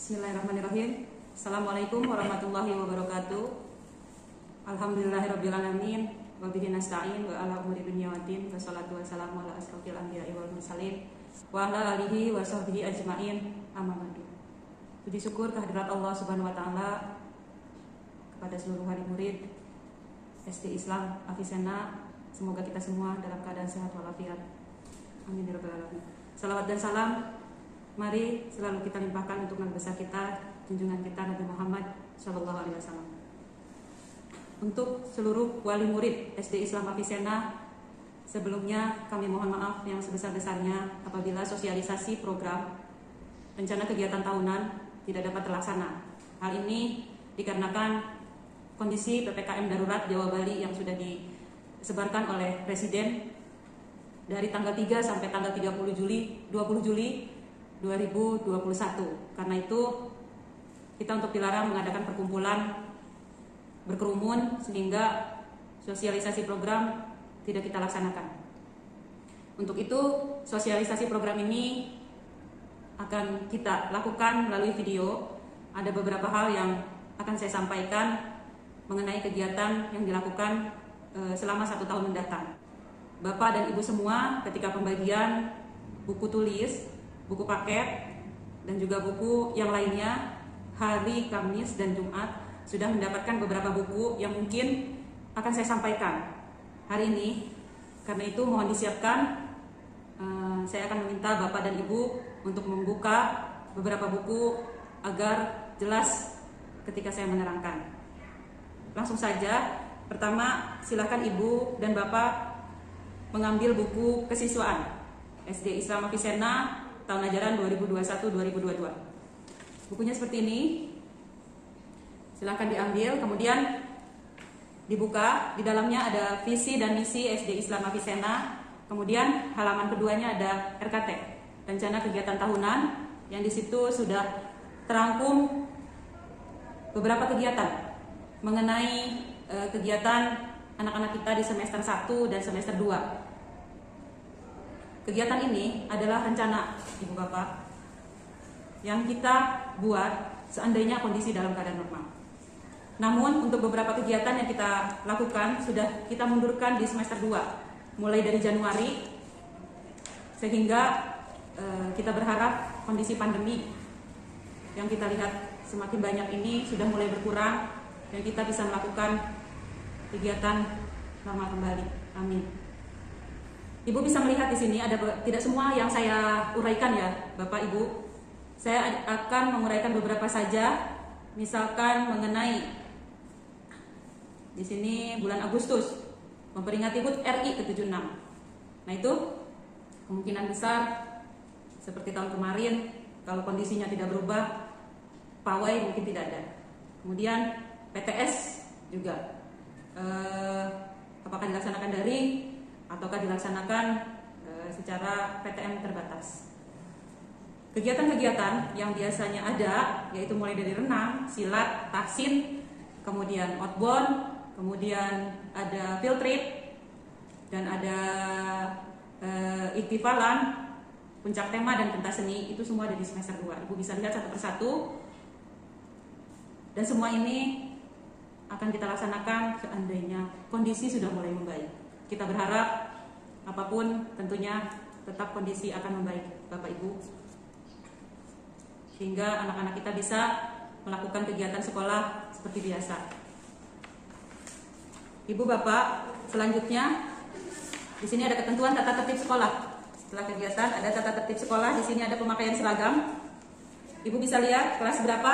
Bismillahirrahmanirrahim. Assalamualaikum warahmatullahi wabarakatuh. Alhamdulillahirrabbilalamin. Wa bihi nasta'in wa ala umuri dunya waddin. Wassalatu wassalamu ala asrofil anbiya'i wal mursalin wa ala alihi wa sahbihi ajma'in. Amma ba'du. Puji syukur kehadirat Allah Subhanahu wa taala kepada seluruh wali murid SD Islam Afisena. Semoga kita semua dalam keadaan sehat walafiat. Amin ya rabbal alamin. Salawat dan salam mari selalu kita limpahkan untuk nabi besar kita, junjungan kita Nabi Muhammad Shallallahu Alaihi Wasallam. Untuk seluruh wali murid SD Islam Afisena, sebelumnya kami mohon maaf yang sebesar-besarnya apabila sosialisasi program rencana kegiatan tahunan tidak dapat terlaksana. Hal ini dikarenakan kondisi PPKM darurat Jawa Bali yang sudah disebarkan oleh Presiden dari tanggal 3 sampai tanggal 20 Juli 2021. Karena itu kita untuk dilarang mengadakan perkumpulan berkerumun sehingga sosialisasi program tidak kita laksanakan. Untuk itu sosialisasi program ini akan kita lakukan melalui video. Ada beberapa hal yang akan saya sampaikan mengenai kegiatan yang dilakukan selama 1 tahun mendatang. Bapak dan Ibu semua ketika pembagian buku tulis, buku paket, dan juga buku yang lainnya hari Kamis dan Jumat sudah mendapatkan beberapa buku yang mungkin akan saya sampaikan hari ini. Karena itu mohon disiapkan, saya akan meminta Bapak dan Ibu untuk membuka beberapa buku agar jelas ketika saya menerangkan. Langsung saja, pertama silakan Ibu dan Bapak mengambil buku kesiswaan SD Islam Afisena tahun ajaran 2021-2022. Bukunya seperti ini. Silakan diambil, kemudian dibuka. Di dalamnya ada visi dan misi SD Islam Afisena. Kemudian halaman keduanya ada RKT, rencana kegiatan tahunan, yang di situ sudah terangkum beberapa kegiatan mengenai kegiatan anak-anak kita di semester 1 dan semester 2. Kegiatan ini adalah rencana Ibu Bapak yang kita buat seandainya kondisi dalam keadaan normal. Namun untuk beberapa kegiatan yang kita lakukan sudah kita mundurkan di semester 2 mulai dari Januari, sehingga kita berharap kondisi pandemi yang kita lihat semakin banyak ini sudah mulai berkurang dan kita bisa melakukan kegiatan normal kembali. Amin. Ibu bisa melihat di sini ada tidak semua yang saya uraikan ya, Bapak Ibu. Saya akan menguraikan beberapa saja. Misalkan mengenai di sini bulan Agustus memperingati HUT RI ke-76. Nah, itu kemungkinan besar seperti tahun kemarin kalau kondisinya tidak berubah, pawai mungkin tidak ada. Kemudian PTS juga apakah dilaksanakan daring ataukah dilaksanakan secara PTM terbatas. Kegiatan-kegiatan yang biasanya ada yaitu mulai dari renang, silat, tahsin, kemudian outbound, kemudian ada field trip, dan ada iktifalan, puncak tema dan pentas seni. Itu semua ada di semester 2. Ibu bisa lihat satu persatu. Dan semua ini akan kita laksanakan seandainya kondisi sudah mulai membaik. Kita berharap apapun tentunya tetap kondisi akan membaik, Bapak Ibu, sehingga anak-anak kita bisa melakukan kegiatan sekolah seperti biasa. Ibu Bapak, selanjutnya di sini ada ketentuan tata tertib sekolah. Setelah kegiatan ada tata tertib sekolah. Di sini ada pemakaian seragam. Ibu bisa lihat kelas berapa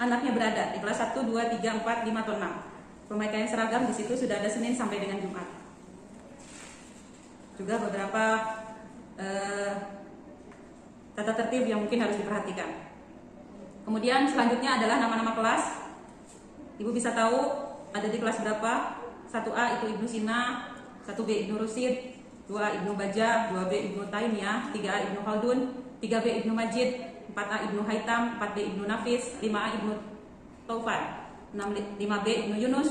anaknya berada, di kelas 1, 2, 3, 4, 5, atau 6. Pemakaian seragam di situ sudah ada Senin sampai dengan Jumat. Juga beberapa tata tertib yang mungkin harus diperhatikan. Kemudian selanjutnya adalah nama-nama kelas. Ibu bisa tahu ada di kelas berapa. 1A itu Ibnu Sina, 1B Ibnu Rusyid, 2A Ibnu Bajah, 2B Ibnu Taimiyah, 3A Ibnu Khaldun, 3B Ibnu Majid, 4A Ibnu Haitam, 4B Ibnu Nafis, 5A Ibnu Taufan, 5B Ibnu Yunus,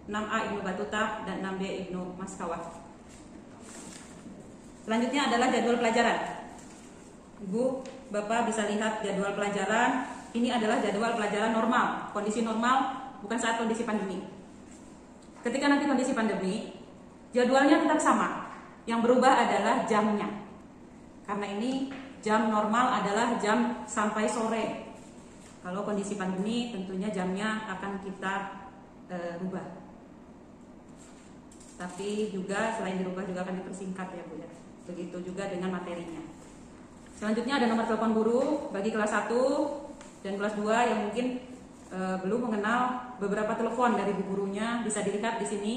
6A Ibnu Batuta, dan 6B Ibnu Maskawah. Selanjutnya adalah jadwal pelajaran. Ibu, Bapak bisa lihat jadwal pelajaran. Ini adalah jadwal pelajaran normal, kondisi normal, bukan saat kondisi pandemi. Ketika nanti kondisi pandemi, jadwalnya tetap sama. Yang berubah adalah jamnya. Karena ini jam normal adalah jam sampai sore. Kalau kondisi pandemi tentunya jamnya akan kita rubah. Tapi juga selain dirubah juga akan dipersingkat ya Bu ya. Begitu juga dengan materinya. Selanjutnya ada nomor telepon guru bagi kelas 1 dan kelas 2 yang mungkin belum mengenal beberapa telepon dari bu gurunya. Bisa dilihat di sini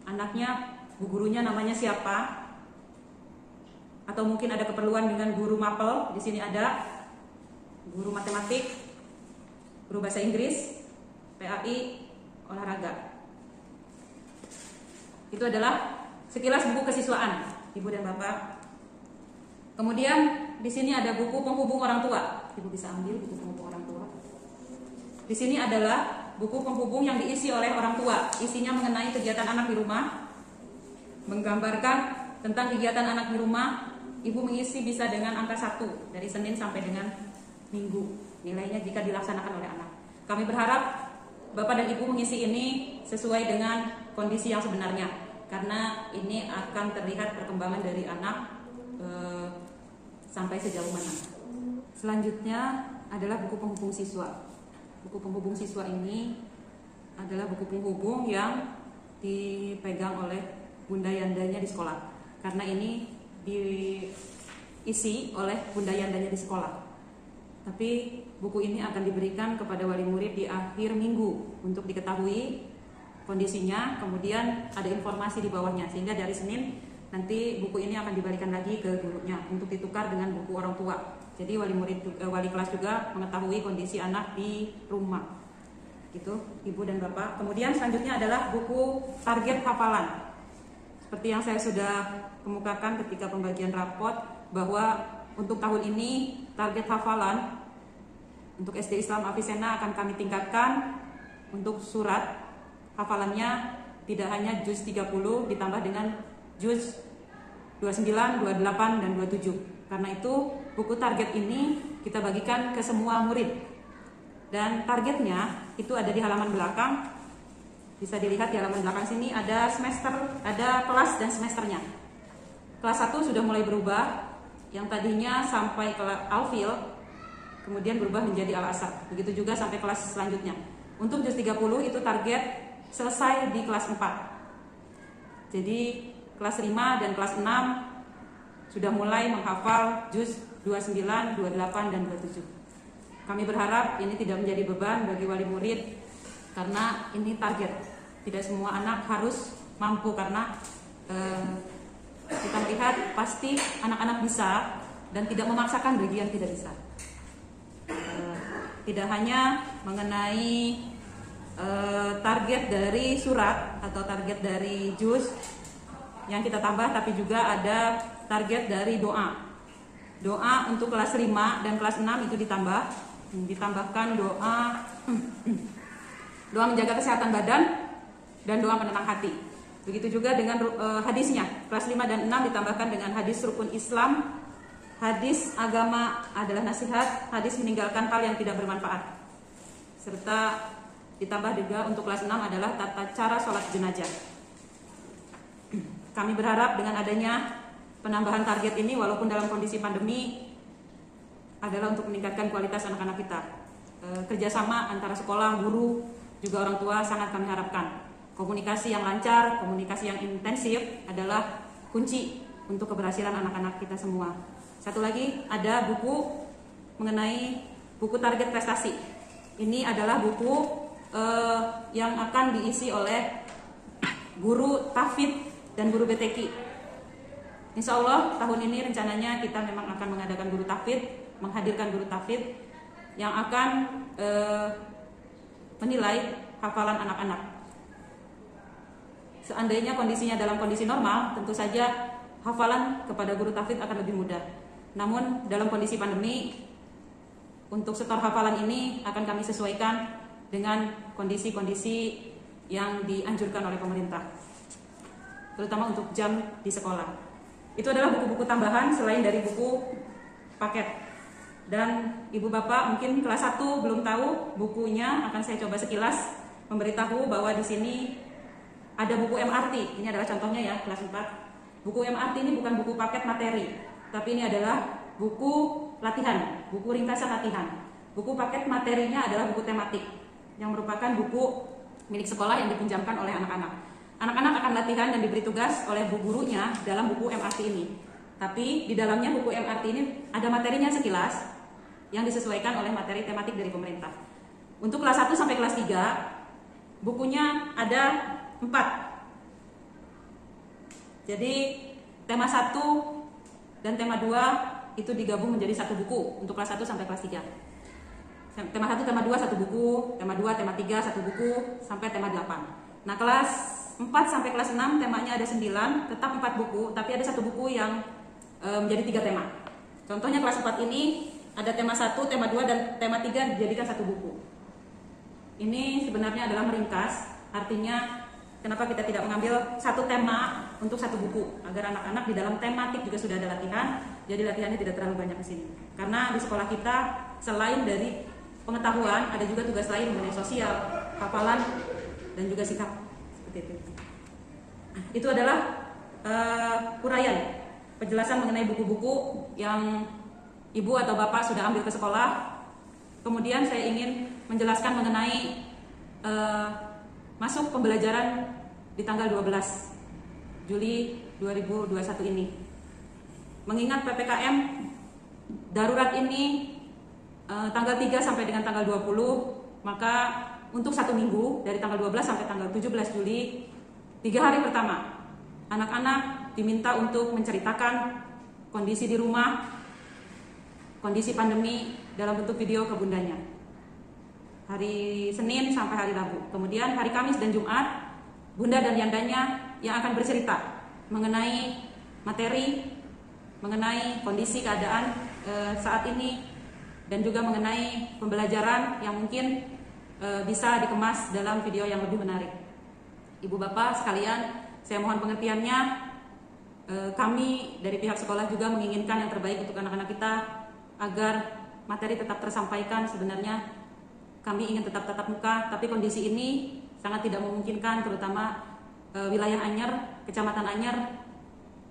anaknya, bu gurunya namanya siapa. Atau mungkin ada keperluan dengan guru mapel. Di sini ada guru matematik, guru bahasa Inggris, PAI, olahraga. Itu adalah sekilas buku kesiswaan, Ibu dan Bapak. Kemudian di sini ada buku penghubung orang tua. Ibu bisa ambil buku penghubung orang tua. Di sini adalah buku penghubung yang diisi oleh orang tua. Isinya mengenai kegiatan anak di rumah, menggambarkan tentang kegiatan anak di rumah. Ibu mengisi bisa dengan angka 1 dari Senin sampai dengan Minggu. Nilainya jika dilaksanakan oleh anak. Kami berharap Bapak dan Ibu mengisi ini sesuai dengan kondisi yang sebenarnya, karena ini akan terlihat perkembangan dari anak sampai sejauh mana. Selanjutnya adalah buku penghubung siswa. Buku penghubung siswa ini adalah buku penghubung yang dipegang oleh bunda yandanya di sekolah, karena ini diisi oleh bunda yandanya di sekolah. Tapi buku ini akan diberikan kepada wali murid di akhir minggu untuk diketahui kondisinya, kemudian ada informasi di bawahnya, sehingga dari Senin nanti buku ini akan dibalikan lagi ke gurunya untuk ditukar dengan buku orang tua. Jadi wali kelas juga mengetahui kondisi anak di rumah. Gitu, Ibu dan Bapak. Kemudian selanjutnya adalah buku target hafalan. Seperti yang saya sudah kemukakan ketika pembagian rapot, bahwa untuk tahun ini target hafalan untuk SD Islam Avicenna akan kami tingkatkan. Untuk surat hafalannya tidak hanya juz 30 ditambah dengan juz 29, 28, dan 27. Karena itu buku target ini kita bagikan ke semua murid. Dan targetnya itu ada di halaman belakang. Bisa dilihat di halaman belakang sini ada semester, ada kelas dan semesternya. Kelas 1 sudah mulai berubah. Yang tadinya sampai ke Alfil, kemudian berubah menjadi Al-Asr. Begitu juga sampai kelas selanjutnya. Untuk juz 30 itu target selesai di kelas 4. Jadi kelas 5 dan kelas 6 sudah mulai menghafal juz 29, 28, dan 27. Kami berharap ini tidak menjadi beban bagi wali murid, karena ini target. Tidak semua anak harus mampu, karena kita melihat pasti anak-anak bisa dan tidak memaksakan bagi yang tidak bisa. Tidak hanya mengenai target dari surat atau target dari juz yang kita tambah, tapi juga ada target dari doa. Doa untuk kelas 5 dan kelas 6 itu ditambahkan doa menjaga kesehatan badan dan doa penenang hati. Begitu juga dengan hadisnya. Kelas 5 dan 6 ditambahkan dengan hadis rukun Islam, hadis agama adalah nasihat, hadis meninggalkan hal yang tidak bermanfaat. Serta ditambah juga untuk kelas 6 adalah tata cara sholat jenazah. Kami berharap dengan adanya penambahan target ini, walaupun dalam kondisi pandemi, adalah untuk meningkatkan kualitas anak-anak kita. Kerjasama antara sekolah, guru, juga orang tua sangat kami harapkan. Komunikasi yang lancar, komunikasi yang intensif adalah kunci untuk keberhasilan anak-anak kita semua. Satu lagi ada buku mengenai buku target prestasi. Ini adalah buku yang akan diisi oleh guru tahfidz dan guru BTQ. Insya Allah tahun ini rencananya kita memang akan mengadakan guru tahfidz, menghadirkan guru tahfidz yang akan menilai hafalan anak-anak. Seandainya kondisinya dalam kondisi normal, tentu saja hafalan kepada guru tahfidz akan lebih mudah. Namun dalam kondisi pandemi, untuk setor hafalan ini akan kami sesuaikan dengan kondisi-kondisi yang dianjurkan oleh pemerintah, terutama untuk jam di sekolah. Itu adalah buku-buku tambahan selain dari buku paket. Dan ibu bapak mungkin kelas 1 belum tahu bukunya, akan saya coba sekilas memberitahu bahwa di sini ada buku MRT. Ini adalah contohnya ya, kelas 4. Buku MRT ini bukan buku paket materi, tapi ini adalah buku latihan, buku ringkasan latihan. Buku paket materinya adalah buku tematik yang merupakan buku milik sekolah yang dipinjamkan oleh anak-anak. Anak-anak akan latihan dan diberi tugas oleh bu gurunya dalam buku MRT ini. Tapi di dalamnya buku MRT ini ada materinya sekilas yang disesuaikan oleh materi tematik dari pemerintah. Untuk kelas 1 sampai kelas 3 bukunya ada 4. Jadi tema 1 dan tema 2 itu digabung menjadi satu buku untuk kelas 1 sampai kelas 3. Tema 1, tema 2 satu buku, tema 2, tema 3 satu buku, sampai tema 8. Nah, kelas 4 sampai kelas 6 temanya ada 9, tetap 4 buku, tapi ada satu buku yang menjadi 3 tema. Contohnya kelas 4 ini ada tema 1, tema 2, dan tema 3 dijadikan satu buku. Ini sebenarnya adalah meringkas, artinya kenapa kita tidak mengambil satu tema untuk satu buku, agar anak-anak di dalam tematik juga sudah ada latihan, jadi latihannya tidak terlalu banyak di sini. Karena di sekolah kita selain dari pengetahuan, ada juga tugas lain mengenai sosial, hafalan, dan juga sikap. Seperti itu. Itu adalah uraian penjelasan mengenai buku-buku yang ibu atau bapak sudah ambil ke sekolah. Kemudian saya ingin menjelaskan mengenai masuk pembelajaran di tanggal 12 Juli 2021 ini. Mengingat PPKM darurat ini tanggal 3 sampai dengan tanggal 20, maka untuk 1 minggu dari tanggal 12 sampai tanggal 17 Juli, 3 hari pertama, anak-anak diminta untuk menceritakan kondisi di rumah, kondisi pandemi dalam bentuk video ke bundanya. Hari Senin sampai hari Rabu. Kemudian hari Kamis dan Jumat, bunda dan yandanya yang akan bercerita mengenai materi, mengenai kondisi keadaan saat ini, dan juga mengenai pembelajaran yang mungkin bisa dikemas dalam video yang lebih menarik. Ibu bapak sekalian, saya mohon pengertiannya. Kami dari pihak sekolah juga menginginkan yang terbaik untuk anak-anak kita agar materi tetap tersampaikan. Sebenarnya kami ingin tetap tatap muka, tapi kondisi ini sangat tidak memungkinkan, terutama wilayah Anyer, Kecamatan Anyer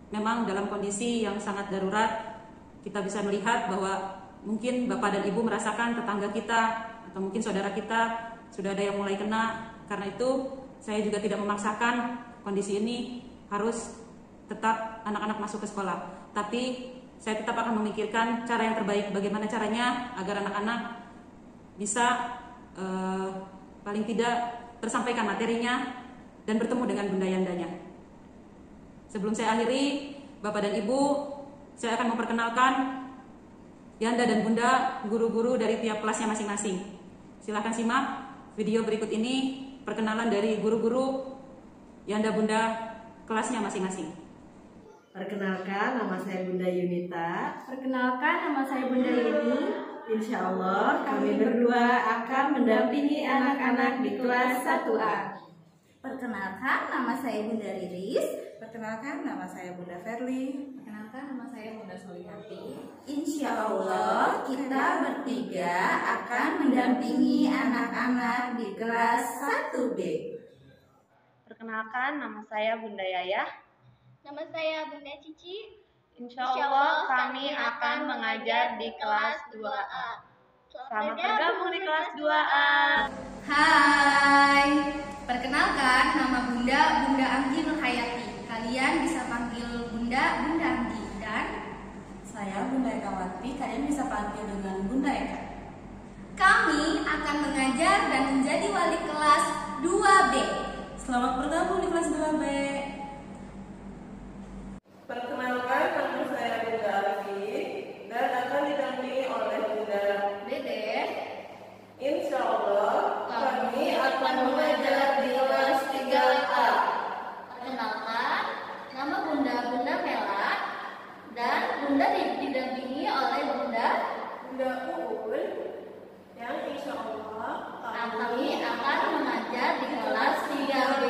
memang dalam kondisi yang sangat darurat. Kita bisa melihat bahwa mungkin bapak dan ibu merasakan tetangga kita atau mungkin saudara kita sudah ada yang mulai kena. Karena itu saya juga tidak memaksakan kondisi ini harus tetap anak-anak masuk ke sekolah, tapi saya tetap akan memikirkan cara yang terbaik, bagaimana caranya agar anak-anak bisa paling tidak tersampaikan materinya dan bertemu dengan bunda yandanya. Sebelum saya akhiri, bapak dan ibu, saya akan memperkenalkan yanda dan bunda guru-guru dari tiap kelasnya masing-masing. Silahkan simak video berikut ini, perkenalan dari guru-guru yanda bunda kelasnya masing-masing. Perkenalkan, nama saya Bunda Yunita. Perkenalkan, nama saya Bunda Yuni. Insya Allah kami berdua akan mendampingi anak-anak di kelas 1A. Perkenalkan, nama saya Bunda Riris. Perkenalkan, nama saya Bunda Verly. Perkenalkan, nama saya Bunda Solihati. Insya Allah kita bertiga akan mendampingi anak-anak di kelas 1B. Perkenalkan, nama saya Bunda Yayah. Nama saya Bunda Cici. Insya Allah kami akan mengajar di kelas 2A. Selamat bergabung di kelas 2A. Hai, perkenalkan, nama Bunda Anggi Nurhayati. Kalian bisa panggil Bunda Anggi. Dan Saya Bunda Ekawati, kalian bisa panggil dengan Bunda Eka. kami akan mengajar dan menjadi wali kelas 2B. Selamat bergabung di kelas 2B. Perkenalkan, nama saya Bunda Alfi dan akan didampingi oleh Bunda Dede. Insya Allah kami akan mengajar di kelas 3A. Perkenalkan, nama Bunda Mela dan Bunda didampingi oleh Bunda Uun yang insya Allah kami akan mengajar di kelas 3B.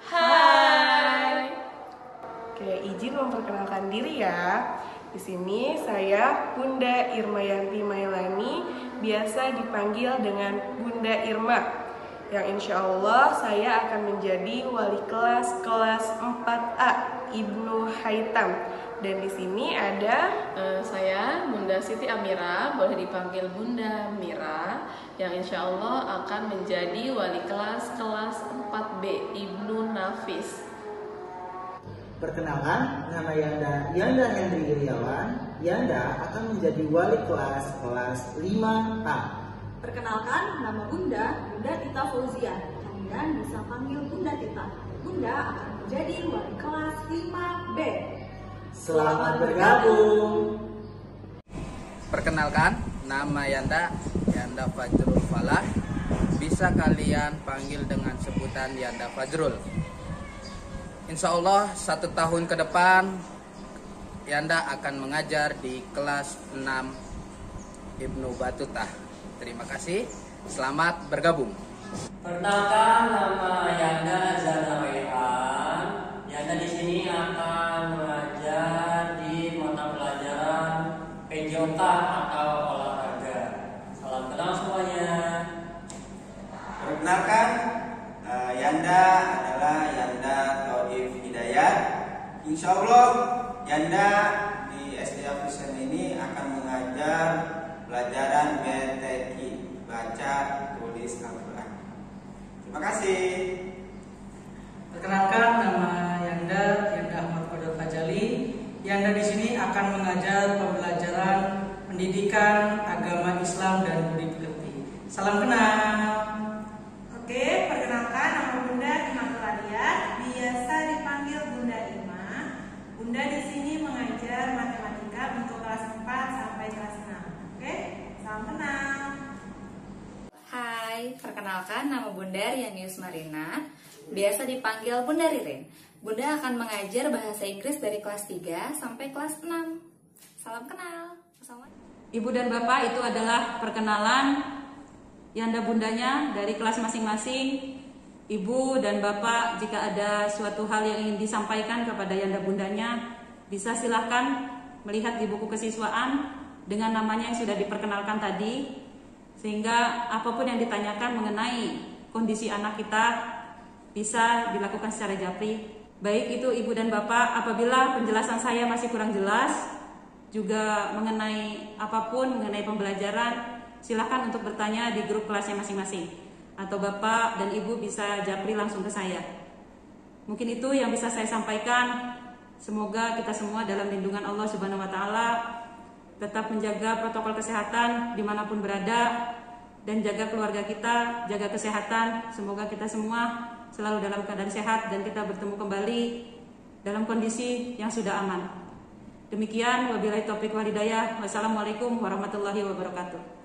Hai. Oke, izin memperkenalkan diri ya. Di sini saya Bunda Irmayanti Mailani, biasa dipanggil dengan Bunda Irma, yang insya Allah saya akan menjadi wali kelas 4A Ibnu Haitam. Dan di sini ada saya Bunda Siti Amira, boleh dipanggil Bunda Mira, yang insya Allah akan menjadi wali kelas 4B Ibnu Nafis. Perkenalkan, nama Yanda Hendri Iriawan. Yanda akan menjadi wali kelas 5A. Perkenalkan, nama Bunda Tita Fauzia. Kalian bisa panggil Bunda Tita. Bunda akan menjadi wali kelas 5B. Selamat bergabung. Perkenalkan, nama Yanda Fajrul Falah. Bisa kalian panggil dengan sebutan Yanda Fajrul. Insya Allah 1 tahun ke depan Yanda akan mengajar di kelas 6 Ibnu Batutah. Terima kasih, selamat bergabung. Perkenalkan, nama Yanda Zana Rehan. Yanda di sini akan mengajar di mata pelajaran PJOK atau olahraga. Salam kenal semuanya. Perkenalkan, Yanda adalah Yanda Taufik Hidayat. Insya Allah Yanda di SDA Fusion ini akan mengajar pelajaran BTQ, baca tulis Al-Quran. Terima kasih. Perkenalkan, nama Yanda Ahmad Fadil Fajali. Yanda di sini akan mengajar pembelajaran pendidikan agama Islam dan budi pekerti. Salam kenal. Oke, perkenalkan, nama Bunda Imatul Aliyah, biasa dipanggil Bunda Ima. Bunda di sini mengajar matematika untuk kelas 4 sampai kelas 6. Oke, salam kenal. Hai, perkenalkan, nama Bunda Rianius Marina, biasa dipanggil Bunda Ririn. Bunda akan mengajar bahasa Inggris dari kelas 3 sampai kelas 6. Salam kenal. Ibu dan Bapak, itu adalah perkenalan Yanda bundanya dari kelas masing-masing. Ibu dan Bapak, jika ada suatu hal yang ingin disampaikan kepada Yanda bundanya, bisa silahkan melihat di buku kesiswaan dengan namanya yang sudah diperkenalkan tadi, sehingga apapun yang ditanyakan mengenai kondisi anak kita bisa dilakukan secara japri. Baik itu Ibu dan Bapak, apabila penjelasan saya masih kurang jelas, juga mengenai apapun, mengenai pembelajaran, silahkan untuk bertanya di grup kelasnya masing-masing. Atau Bapak dan Ibu bisa japri langsung ke saya. Mungkin itu yang bisa saya sampaikan. Semoga kita semua dalam lindungan Allah Subhanahu wa Ta'ala tetap menjaga protokol kesehatan dimanapun berada, dan jaga keluarga kita, jaga kesehatan. Semoga kita semua selalu dalam keadaan sehat dan kita bertemu kembali dalam kondisi yang sudah aman. Demikian, wabillahi taufiq wal hidayah. Wassalamualaikum warahmatullahi wabarakatuh.